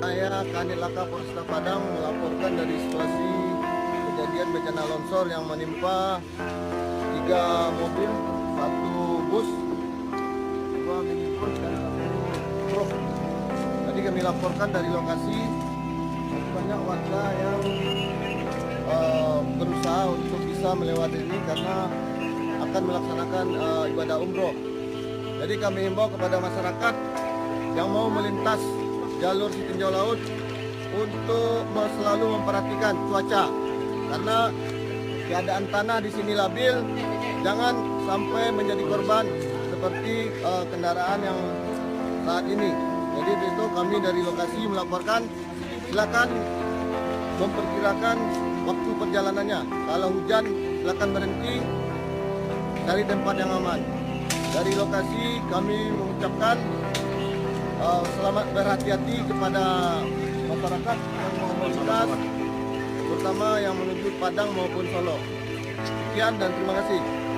Saya Kanit Laka Polresta Padang melaporkan dari situasi kejadian bencana longsor yang menimpa 3 mobil, 1 bus, 2 minibus dan 1 truk. Tadi kami laporkan dari lokasi banyak warga yang berusaha untuk bisa melewati ini karena akan melaksanakan ibadah umroh. Jadi kami himbau kepada masyarakat yang mau melintas jalur Sitinjau Laut untuk selalu memperhatikan cuaca karena keadaan tanah di sini labil, jangan sampai menjadi korban seperti kendaraan yang saat ini. Jadi itu kami dari lokasi melaporkan, silakan memperkirakan waktu perjalanannya. Kalau hujan silakan berhenti dari tempat yang aman. Dari lokasi kami mengucapkan selamat berhati-hati kepada masyarakat yang mau melintas, terutama yang menuju Padang maupun Solo. Sekian dan terima kasih.